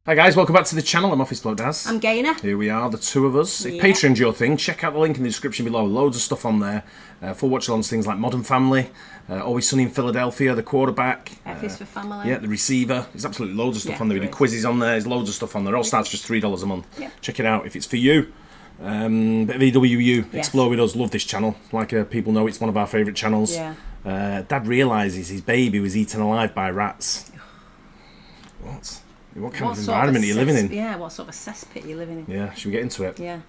Hi guys, welcome back to the channel. I'm Office Bloke Daz. I'm Gaynor. Here we are, the two of us. If Patreon's your thing, check out the link in the description below. Loads of stuff on there. Full watch-alongs, things like Modern Family, Always Sunny in Philadelphia, The Quarterback. F is for Family. Yeah, The Receiver. There's absolutely loads of stuff on there. We do is. quizzes on there. There's loads of stuff on there. It all starts just $3 a month. Yeah. Check it out if it's for you. Bit of EWU. Yes. Explore with us. Love this channel. Like people know, it's one of our favourite channels. Yeah. Dad realises his baby was eaten alive by rats. What kind of environment are you living in? Yeah, what sort of a cesspit are you living in? Yeah, should we get into it? Yeah.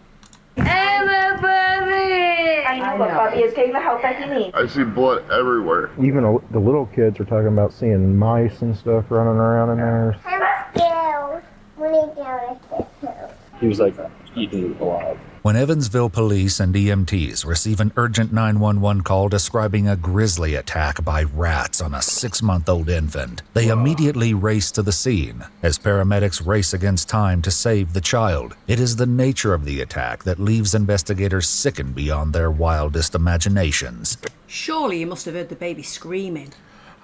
Emma, Bobby! I know what Bobby is getting the help that he needs. I see blood everywhere. Even the little kids are talking about seeing mice and stuff running around in there. I'm scared when he down at this house. He was like eaten alive. When Evansville police and EMTs receive an urgent 911 call describing a grisly attack by rats on a 6-month-old infant, they immediately race to the scene. As paramedics race against time to save the child, it is the nature of the attack that leaves investigators sickened beyond their wildest imaginations. Surely you must have heard the baby screaming.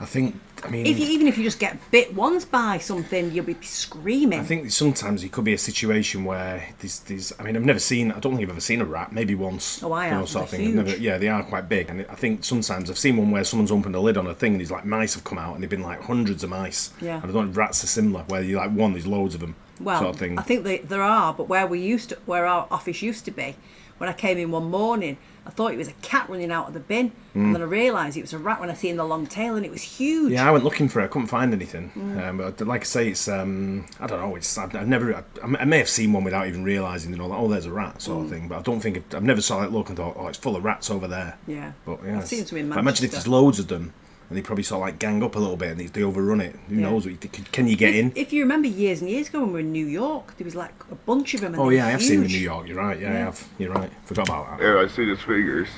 I mean... Even if you just get bit once by something, you'll be screaming. I think sometimes it could be a situation where these I mean, I don't think I've ever seen a rat, maybe once. Oh, I have. Sort of They're thing. huge. Yeah, they are quite big. And I think sometimes I've seen one where someone's opened a lid on a thing and these like mice have come out and they've been like hundreds of mice. Yeah. And I don't know if rats are similar, where you like one, there's loads of them. Well, sort of thing. I think there are, but where our office used to be, when I came in one morning, I thought it was a cat running out of the bin, and then I realised it was a rat when I seen the long tail, and it was huge. Yeah, I went looking for it. I couldn't find anything. But like I say, it's I don't know. I may have seen one without even realising, oh, there's a rat sort of thing. But I don't think I've never saw it look and thought, oh, it's full of rats over there. Yeah. But yeah, I've seen some in but imagine if there's loads of them, and they probably sort of like gang up a little bit, and they overrun it. Who knows? Can you get in? If you remember years and years ago when we were in New York, there was like a bunch of them. And Oh yeah, I have huge. seen them in New York. You're right. Yeah, I have. You're right. Forgot about that. And I see his fingers.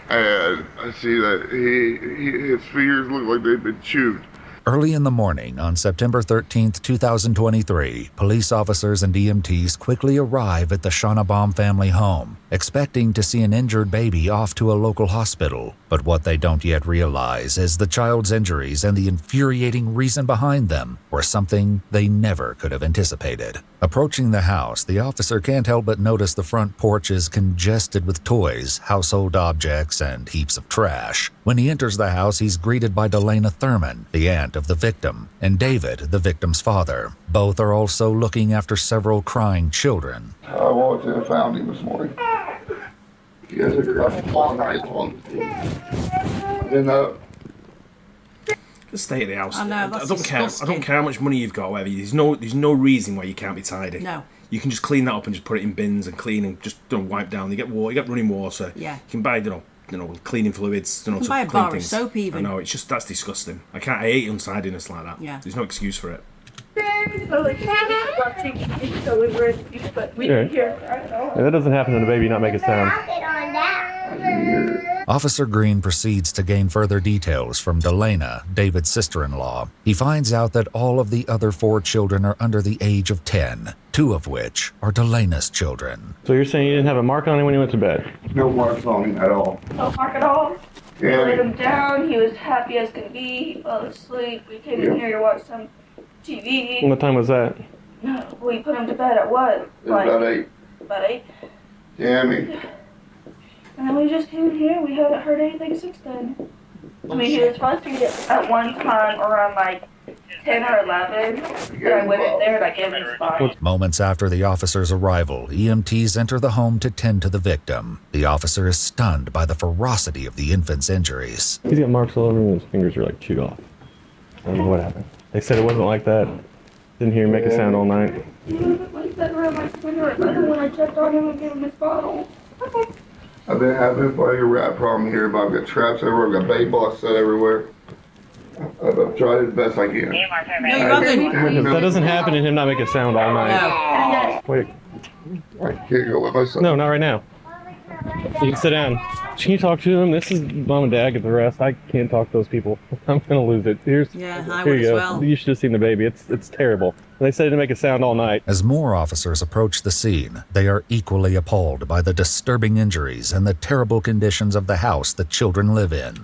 And I see that his fingers look like they've been chewed. Early in the morning on September 13th, 2023, police officers and EMTs quickly arrive at the Schonnebaum family home, expecting to see an injured baby off to a local hospital. But what they don't yet realize is the child's injuries and the infuriating reason behind them were something they never could have anticipated. Approaching the house, the officer can't help but notice the front porch is congested with toys, household objects, and heaps of trash. When he enters the house, he's greeted by Delana Thurman, the aunt of the victim, and David, the victim's father. Both are also looking after several crying children. I walked in and found him this morning. He has a rough, long night long. Then Just stay at the house. I know, that's I don't care. I disgusting. don't care how much money you've got. Whatever. There's no reason why you can't be tidy. No. You can just clean that up and just put it in bins and clean and just wipe down. You get water. You get running water. Yeah. You can buy cleaning fluids. can to buy a clean bar of things. soap even. I know. It's just that's disgusting. I hate untidiness like that. Yeah. There's no excuse for it. So like, so we were, but we didn't hear. I don't know. Yeah, that doesn't happen to the baby not make a sound. Knock it on that. Officer Green proceeds to gain further details from Delana, David's sister-in-law. He finds out that all of the other 4 children are under the age of 10, 2 of which are Delana's children. So you're saying you didn't have a mark on him when you went to bed? no marks on him at all. No mark at all. We Yeah. laid him down. He was happy as could be. He fell asleep. We came in here to watch some TV. What time was that? We put him to bed at what? It was about 8. About 8. Yeah, I mean, And then we just came in here. We haven't heard anything since then. I mean, he was supposed to be at one time around like 10 or 11. But I went in there and I gave him a spot. Moments after the officer's arrival, EMTs enter the home to tend to the victim. The officer is stunned by the ferocity of the infant's injuries. He's got marks all over him and his fingers are like chewed off. I don't know what happened. They said it wasn't like that. Didn't hear him make a sound all night. He wasn't like that around my finger. And then when I checked on him and gave him his bottle. I've been having a rat problem here, but I've got traps everywhere. I've got bait balls set everywhere. I've tried it the best I can. No, you haven't. That doesn't happen and him not make a sound all night. No. Wait, I can't go with my son. no, not right now. You can sit down. Can you talk to him? This is mom and dad get the rest. I can't talk to those people. I'm gonna lose it. Yeah, I here would you as go. well. You should have seen the baby. It's terrible. They said it didn't make a sound all night. As more officers approach the scene, they are equally appalled by the disturbing injuries and the terrible conditions of the house the children live in.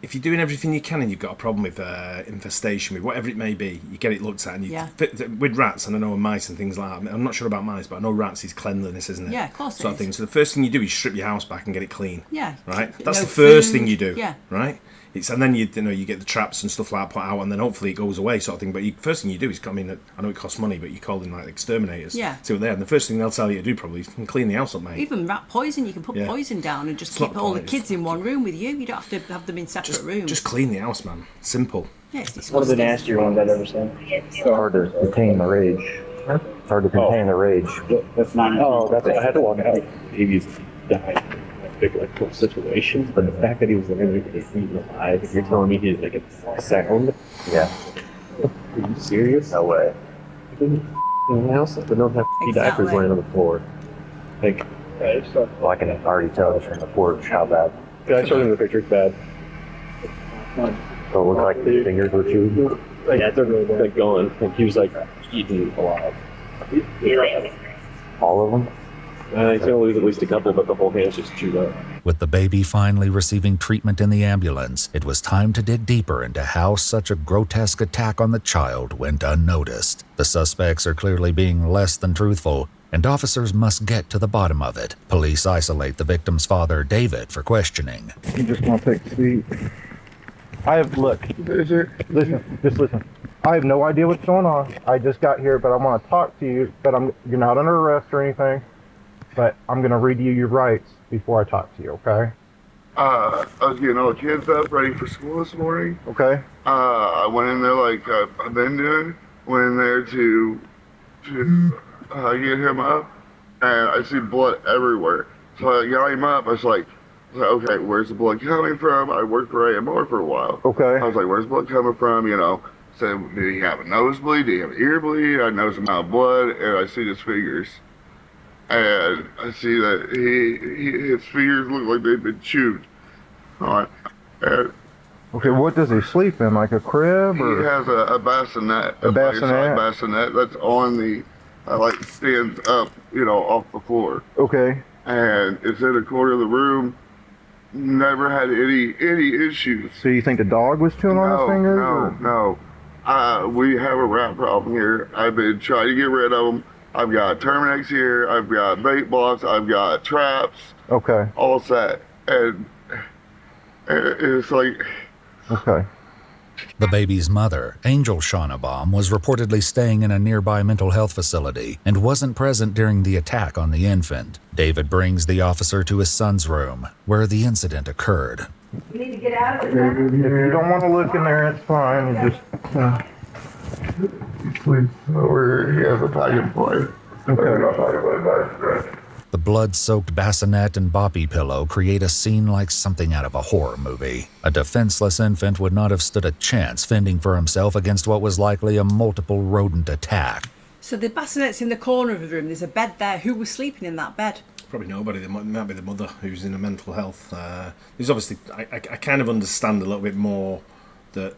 if you're doing everything you can and you've got a problem with infestation, with whatever it may be, you get it looked at. And with rats, and I know mice and things like that, I'm not sure about mice, but I know rats is cleanliness, isn't it? Yeah, of course sort of thing. So the first thing you do is strip your house back and get it clean. Yeah. Right? That's the first thing you do. Yeah. Right? And then you get the traps and stuff like that put out, and then hopefully it goes away, sort of thing. But first thing you do is, I mean, I know it costs money, but you call in like exterminators. Yeah. See what they are. And the first thing they'll tell you to do probably is clean the house up, mate. Even rat poison, you can put poison down and just keep all the kids in one room with you. You don't have to have them in separate rooms. Just clean the house, man. Simple. Yeah, it's disgusting. One of the nastier ones I've ever seen. It's hard to contain the rage. It's hard to contain the rage. That's not. Oh, that's I had to walk out. Babies died. Big like situations, but the fact that he was literally alive, if you're telling me he's like a sound, yeah. Are you serious? No way. In the house, but don't have diapers laying on the floor. Like, well, I can already tell from the porch how bad. yeah, I showed him the picture. It's bad. So it looked like his fingers were chewed. Like, they're like gone. Like he was like eaten alive. All of them. He's gonna lose at least a couple, but the whole hand's just chewed up. With the baby finally receiving treatment in the ambulance, it was time to dig deeper into how such a grotesque attack on the child went unnoticed. The suspects are clearly being less than truthful, and officers must get to the bottom of it. Police isolate the victim's father, David, for questioning. You just want to take a seat. Listen. I have no idea what's going on. I just got here, but I want to talk to you, but you're not under arrest or anything. But I'm going to read you your rights before I talk to you, okay? I was getting all the kids up, ready for school this morning. Okay. I went in there like I've been doing. Went in there to get him up, and I see blood everywhere. So I got him up. I was like, okay, where's the blood coming from? I worked for AMR for a while. Okay. I was like, where's the blood coming from? Said, did he have a nosebleed? Did he have an ear bleed? I noticed amount of blood, and I see his fingers. And I see that his fingers look like they've been chewed. All right. And okay, what does he sleep in? Like a crib? Or? He has a bassinet. A bassinet? Bassinet that's on the, like stands up, off the floor. Okay. And it's in a corner of the room. Never had any issues. So you think the dog was chewing on his fingers? No. We have a rat problem here. I've been trying to get rid of them. I've got Terminex here, I've got bait blocks, I've got traps. Okay. All set. And it's like... Okay. The baby's mother, Angel Shaunabaum, was reportedly staying in a nearby mental health facility and wasn't present during the attack on the infant. David brings the officer to his son's room, where the incident occurred. You need to get out of it. If you don't want to look in there, it's fine. You just... He sleeps over. He has a pack and play. Okay. The blood-soaked bassinet and boppy pillow create a scene like something out of a horror movie. A defenseless infant would not have stood a chance fending for himself against what was likely a multiple rodent attack. So the bassinet's in the corner of the room. There's a bed there. Who was sleeping in that bed? Probably nobody. It might be the mother who's in a mental health. There's obviously, I kind of understand a little bit more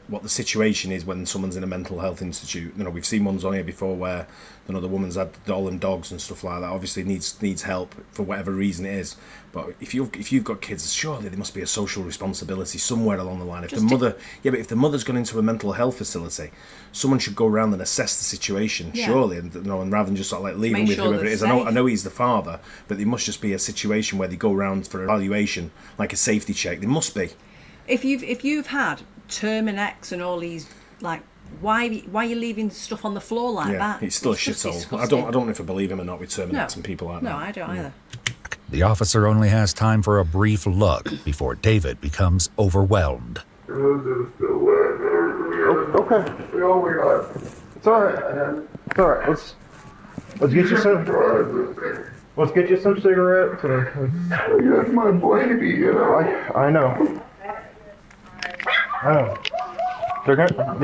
what the situation is when someone's in a mental health institute. We've seen ones on here before where the woman's had all them dogs and stuff like that. Obviously needs help for whatever reason it is. But if you've got kids, surely there must be a social responsibility somewhere along the line. But if the mother's gone into a mental health facility, someone should go around and assess the situation, surely, and rather than just sort of like leave him with whoever it is. I know he's the father, but there must just be a situation where they go around for evaluation, like a safety check. There must be. If you've had Terminex and all these, like, why are you leaving stuff on the floor like that? It's still a shithole. I don't know if I believe him or not with Terminex and people like that. No, I don't either. The officer only has time for a brief look before David becomes overwhelmed. Okay. It's all right. It's all right. Let's get you some. Let's get you some cigarettes. That's my baby, I know. Oh. They're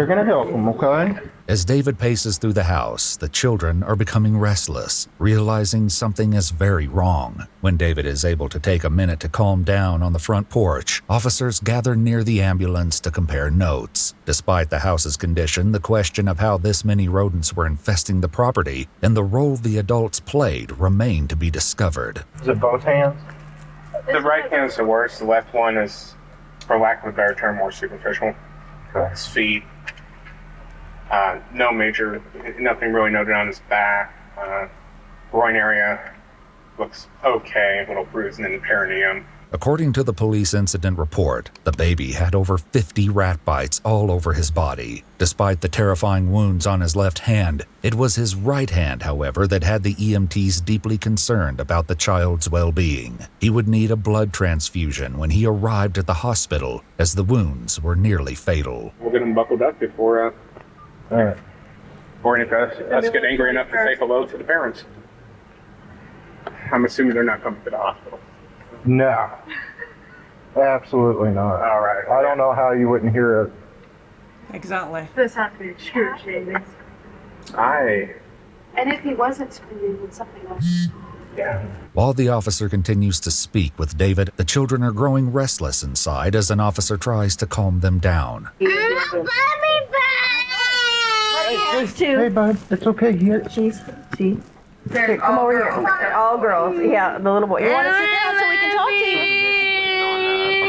gonna help him, okay? As David paces through the house, the children are becoming restless, realizing something is very wrong. When David is able to take a minute to calm down on the front porch, officers gather near the ambulance to compare notes. Despite the house's condition, the question of how this many rodents were infesting the property and the role the adults played remain to be discovered. Is it both hands? The right hand's the worst. The left one is for lack of a better term, more superficial. His feet. Nothing really noted on his back. Groin area looks okay, a little bruising in the perineum. According to the police incident report, the baby had over 50 rat bites all over his body. Despite the terrifying wounds on his left hand, it was his right hand, however, that had the EMTs deeply concerned about the child's well-being. He would need a blood transfusion when he arrived at the hospital, as the wounds were nearly fatal. We'll get him buckled up before Alright. or if us get angry enough to say hello to the parents. I'm assuming they're not coming to the hospital. No. Absolutely not. All right. I don't know how you wouldn't hear it. Exactly. This has to be excruciating. And if he wasn't screaming, then something else. Yeah. While the officer continues to speak with David, the children are growing restless inside as an officer tries to calm them down. There's two. Hey, bud, it's okay here. Here, come over here. They're all girls. Yeah, the little boy. You want to sit down so we can talk to you? A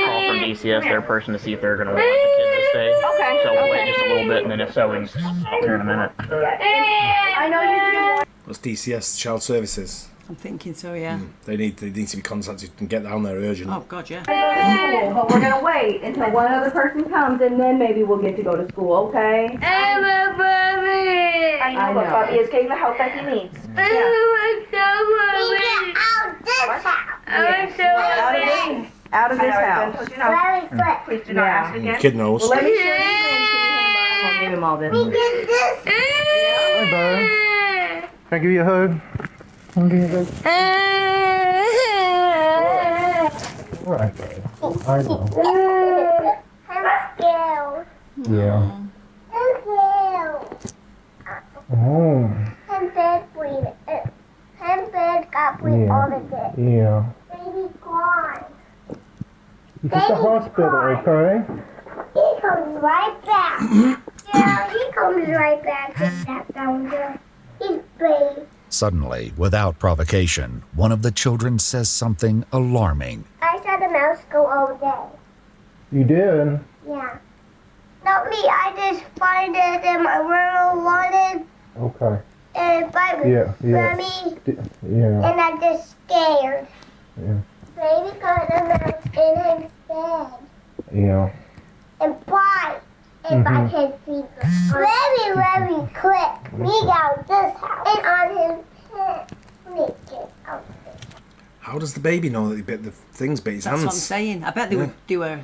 call from DCS, their person, to see if they're going to want the kids to stay. Okay. So we'll wait just a little bit, and then if so, we can talk here in a minute. I know you do. What's DCS? Child Services. I'm thinking so, yeah. They need to be contacted and get down there urgent. Oh, God, yeah. But we're gonna wait until one other person comes, and then maybe we'll get to go to school. Okay? I know, but Bobby is getting the help that he needs. Out of this house. Very quick. Please do not ask again. Kid knows. Well, let me show you things. Can you hand Bobby? I'll give him all this. We get this. Hey, bud. Can I give you a hug? Can I give you a hug? Alright, bud. I know. I'm scared. Yeah. I'm scared. Oh. I'm bad bleeding. I'm bad got bleed all the day. Yeah. Baby gone. You get the hospital, okay? He comes right back. Yeah, he comes right back. Just that down there. He's brave. Suddenly, without provocation, one of the children says something alarming. I saw the mouse go all day. You did? Yeah. Not me. I just find it in my room wanted Okay. and Bible. Yeah. Mommy. Yeah. And I'm just scared. Yeah. Baby got a mouse in his bed. Yeah. And bite. And I can see very, very quick. We got this house. And on his head. Naked outfit. How does the baby know that he bit the things bit his That's hands? what I'm saying. I bet they would do a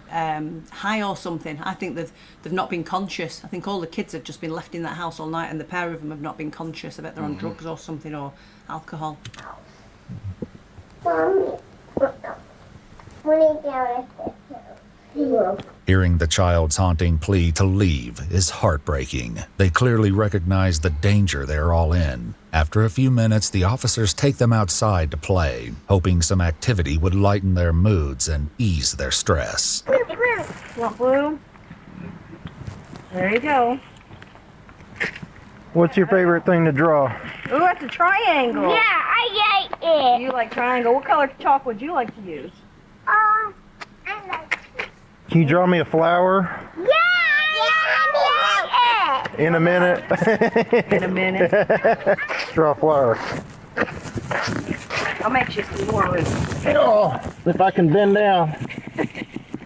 high or something. I think they've not been conscious. I think all the kids have just been left in that house all night, and the pair of them have not been conscious. I bet they're on drugs or something, or alcohol. Mommy. Running down at the hill. Hearing the child's haunting plea to leave is heartbreaking. They clearly recognize the danger they're all in. After a few minutes, the officers take them outside to play, hoping some activity would lighten their moods and ease their stress. Want blue? There you go. What's your favorite thing to draw? Ooh, that's a triangle. Yeah, I like it. You like triangle. What color chalk would you like to use? I like it. Can you draw me a flower? Yeah, I like it. In a minute. In a minute. Draw a flower. I'll make you some more room. Oh, if I can bend down.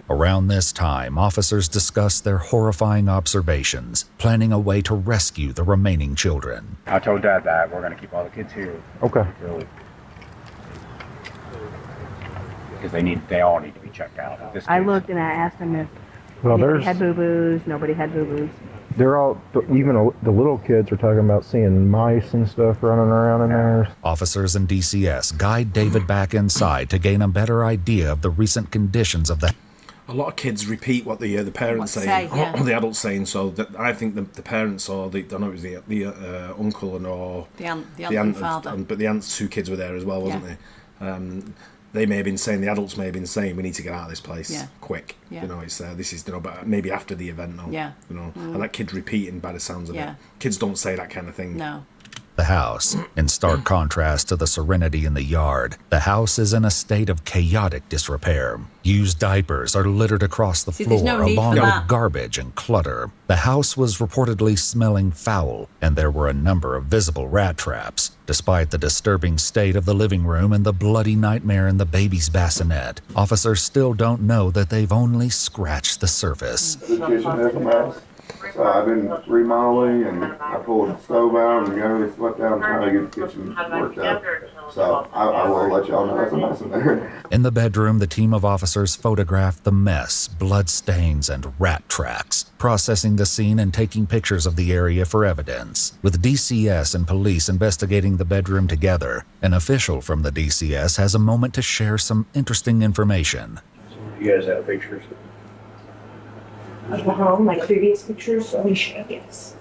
Around this time, officers discuss their horrifying observations, planning a way to rescue the remaining children. I told Dad that we're gonna keep all the kids here. Okay. Really. Because they all need to be checked out. I looked and I asked him if Well, anybody had boo-boos. Nobody had boo-boos. they're all, even the little kids are talking about seeing mice and stuff running around in there. Officers and DCS guide David back inside to gain a better idea of the recent conditions of the... A lot of kids repeat what the parents say, yeah. or the adults saying. So that I think the parents or I don't know, it was the uncle and or The aunt and father. But the aunt's two kids were there as well, wasn't they? They may have been saying, the adults may have been saying, we need to get out of this place quick. Yeah. You know, it's this is but maybe after the event, though. Yeah. You know, and that kid repeating by the sounds of it. Kids don't say that kind of thing. No. the house. In stark contrast to the serenity in the yard, the house is in a state of chaotic disrepair. Used diapers are littered across the floor, no need along for with that. garbage and clutter. The house was reportedly smelling foul, and there were a number of visible rat traps. Despite the disturbing state of the living room and the bloody nightmare in the baby's bassinet, officers still don't know that they've only scratched the surface. The kitchen is a mess. So I've been remodeling, and I pulled the stove out and everything swept out and trying to get the kitchen worked out. So I will let y'all know that's a mess in there. In the bedroom, the team of officers photographed the mess, blood stains, and rat tracks, processing the scene and taking pictures of the area for evidence. With DCS and police investigating the bedroom together, an official from the DCS has a moment to share some interesting information. You guys have pictures? Of the home, like previous pictures, we should, yes.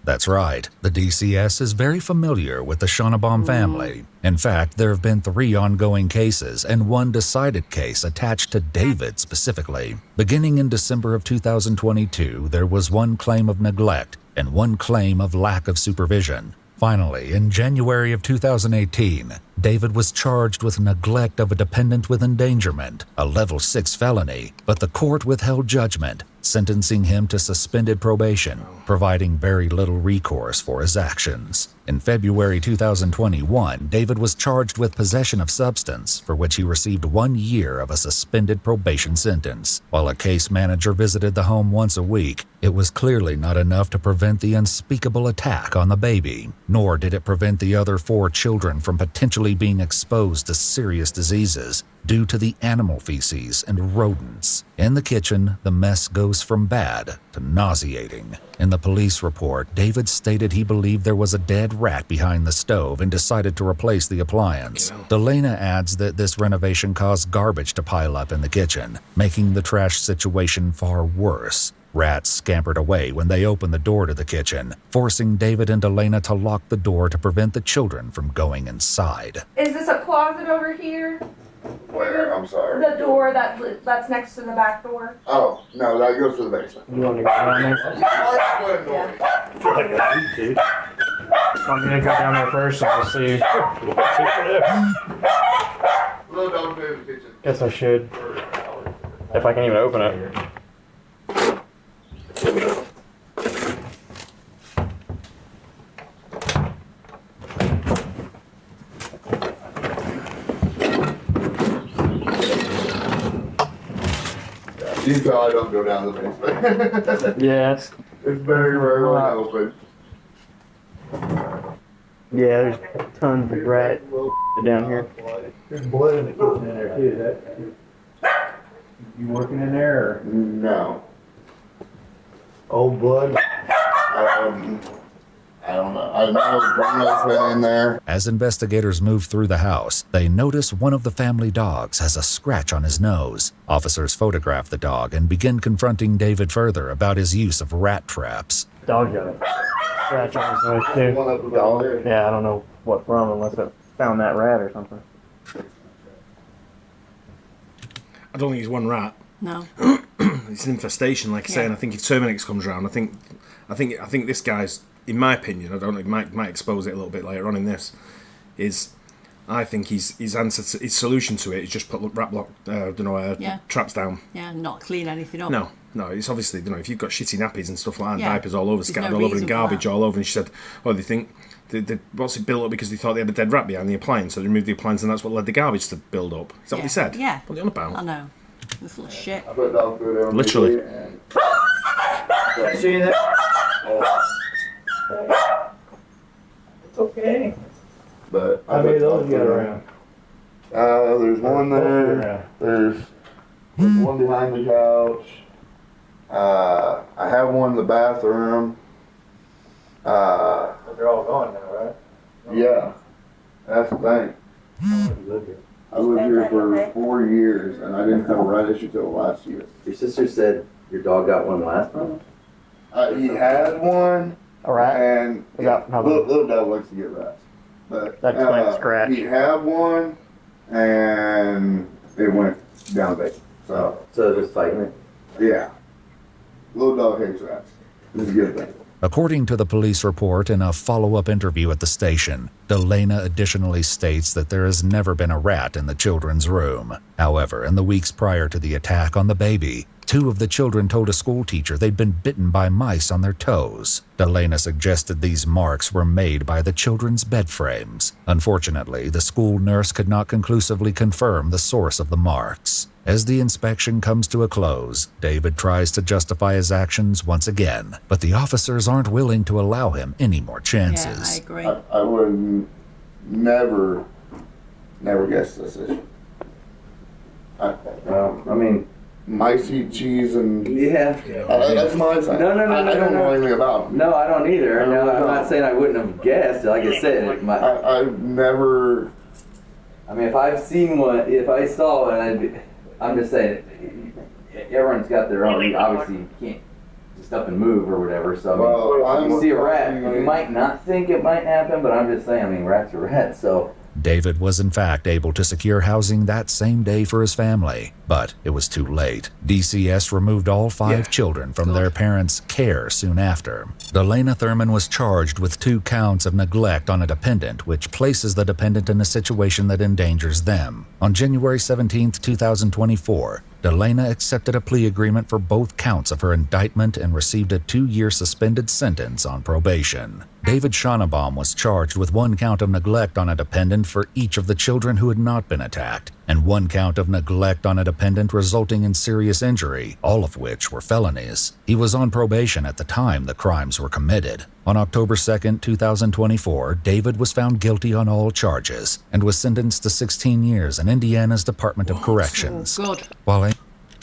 That's right. The DCS is very familiar with the Schonnebaum family. In fact, there have been 3 ongoing cases and 1 decided case attached to David specifically. Beginning in December of 2022, there was 1 claim of neglect and 1 claim of lack of supervision. Finally, in January of 2018, David was charged with neglect of a dependent with endangerment, a level 6 felony, but the court withheld judgment, sentencing him to suspended probation, providing very little recourse for his actions. In February 2021, David was charged with possession of substance, for which he received 1 year of a suspended probation sentence. While a case manager visited the home once a week, it was clearly not enough to prevent the unspeakable attack on the baby, nor did it prevent the other 4 children from potentially being exposed to serious diseases due to the animal feces and rodents. In the kitchen, the mess goes from bad to nauseating. In the police report, David stated he believed there was a dead rat behind the stove and decided to replace the appliance. Delana adds that this renovation caused garbage to pile up in the kitchen, making the trash situation far worse. Rats scampered away when they opened the door to the kitchen, forcing David and Delana to lock the door to prevent the children from going inside. Is this a closet over here? Where? I'm sorry. The door that's next to the back door? Oh, no, that goes to the basement. You want to go down there? I'm gonna go down there first and we'll see. Little dog food in the kitchen. Guess I should. If I can even open it. You probably don't go down the basement. Yes. It's very rarely open. Yeah, there's tons of rat down here. There's blood in the kitchen in there too. You working in there or? No. Old blood? I don't know. I know Bruno's been in there. As investigators move through the house, they notice one of the family dogs has a scratch on his nose. Officers photograph the dog and begin confronting David further about his use of rat traps. Dog got a scratch on his nose too. Dog? Yeah, I don't know what from unless it found that rat or something. I don't think it's 1 rat. No. It's an infestation, like I say, and I think if Terminix comes around, I think this guy's, in my opinion, I don't know, he might expose it a little bit later on in this, I think his answer to, his solution to it is just put rat block, traps down. Yeah, not clean anything up. No, it's obviously, if you've got shitty nappies and stuff like that, and Yeah. diapers all over, There's scattered no all over, reason and for garbage that. all over, and she said, they think, what's it built up because they thought they had a dead rat behind the appliance, so they removed the appliance, and that's what led the garbage to build up. Is that what they said? Yeah. What are you on about? I know. It's full of shit. I put dog food on. Literally. I see that. It's okay. But How many of those you got around? There's one there. There's one behind the couch. I have one in the bathroom. But they're all gone now, right? Yeah, that's the thing. I lived here for 4 years, and I didn't have a rat issue till last year. Your sister said your dog got one last month? He had one, A rat? and Is that how little dog likes to get rats. But That explains scratch. he had one, and it went down the basement. So So just fighting it? yeah, little dog hates rats. It's a good thing. According to the police report in a follow-up interview at the station, Delana additionally states that there has never been a rat in the children's room. However, in the weeks prior to the attack on the baby, 2 of the children told a school teacher they'd been bitten by mice on their toes. Delana suggested these marks were made by the children's bed frames. Unfortunately, the school nurse could not conclusively confirm the source of the marks. As the inspection comes to a close, David tries to justify his actions once again, but the officers aren't willing to allow him any more chances. Yeah, I agree. I would never guess this issue. I mean, Mice eat cheese and that's my side. No, I don't know anything about them. No, I don't either. No, I'm not saying I wouldn't have guessed. Like I said, I've never. I mean, if I've seen one, if I saw one, I'm just saying, everyone's got their own. Obviously, you can't just up and move or whatever. So if you see a rat, you might not think it might happen, but I'm just saying. I mean, rats are rats, so. David was in fact able to secure housing that same day for his family, but it was too late. DCS removed all 5 children from their parents' care soon after. Delana Thurman was charged with 2 counts of neglect on a dependent, which places the dependent in a situation that endangers them. On January 17, 2024, Delana accepted a plea agreement for both counts of her indictment and received a 2-year suspended sentence on probation. David Schonnebaum was charged with 1 count of neglect on a dependent for each of the children who had not been attacked, and 1 count of neglect on a dependent resulting in serious injury, all of which were felonies. He was on probation at the time the crimes were committed. On October 2, 2024, David was found guilty on all charges and was sentenced to 16 years in Indiana's Department of Corrections. While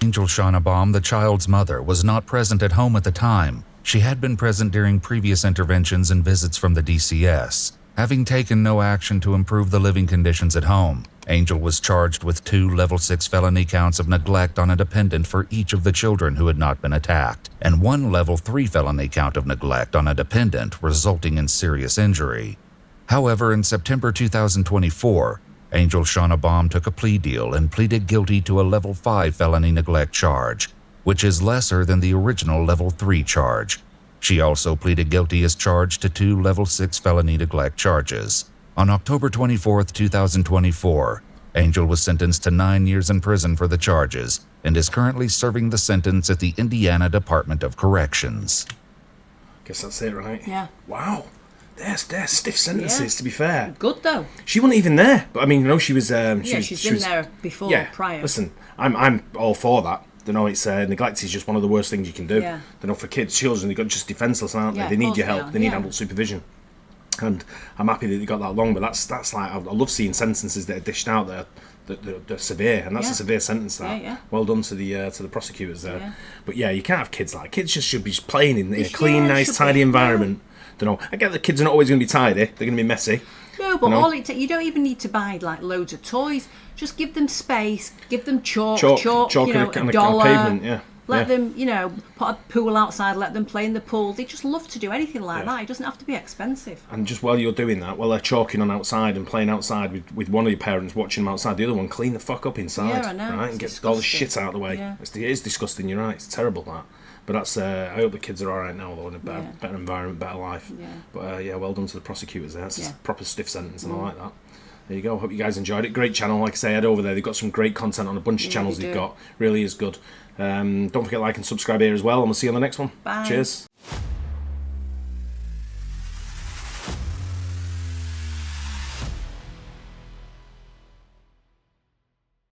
Angel Schonnebaum, the child's mother, was not present at home at the time, she had been present during previous interventions and visits from the DCS. Having taken no action to improve the living conditions at home, Angel was charged with 2 level 6 felony counts of neglect on a dependent for each of the children who had not been attacked, and 1 level 3 felony count of neglect on a dependent resulting in serious injury. However, in September 2024, Angel Schonnebaum took a plea deal and pleaded guilty to a level 5 felony neglect charge, which is lesser than the original level 3 charge. She also pleaded guilty as charged to 2 level 6 felony neglect charges. On October 24, 2024, Angel was sentenced to 9 years in prison for the charges and is currently serving the sentence at the Indiana Department of Corrections. Guess that's it, right? Yeah. Wow. They're stiff sentences, to be fair. Good, though. She wasn't even there. But, I mean, she was... she's been there before, prior. Listen, I'm all for that. It's neglect is just one of the worst things you can do. Yeah. For kids, children, they're just defenceless, aren't they? They need your help. They need adult supervision. And I'm happy that they got that long, but that's like, I love seeing sentences that are dished out there that are severe, and that's a severe sentence. That well done to the prosecutors there. Yeah. But you can't have kids like kids. Should be playing in a clean, nice, tidy environment. I get that kids are not always going to be tidy; they're going to be messy. No, but you don't even need to buy like loads of toys. Just give them space, give them chalk, $1. Pavement, Let them, put a pool outside, let them play in the pool. They just love to do anything like that. It doesn't have to be expensive. And just while you're doing that, while they're chalking on outside and playing outside with one of your parents watching them outside, the other one clean the fuck up inside. Yeah, I know. Right? And get all the shit out of the way. Yeah. It is disgusting, you're right. It's terrible, that. But that's. I hope the kids are all right now, though, in a better environment, better life. Yeah. But well done to the prosecutors there. That's a proper stiff sentence, and I like that. There you go. Hope you guys enjoyed it. Great channel. Like I say, head over there. They've got some great content on a bunch of channels they've got. Really is good. Don't forget to like and subscribe here as well, and we'll see you on the next one. Bye. Cheers.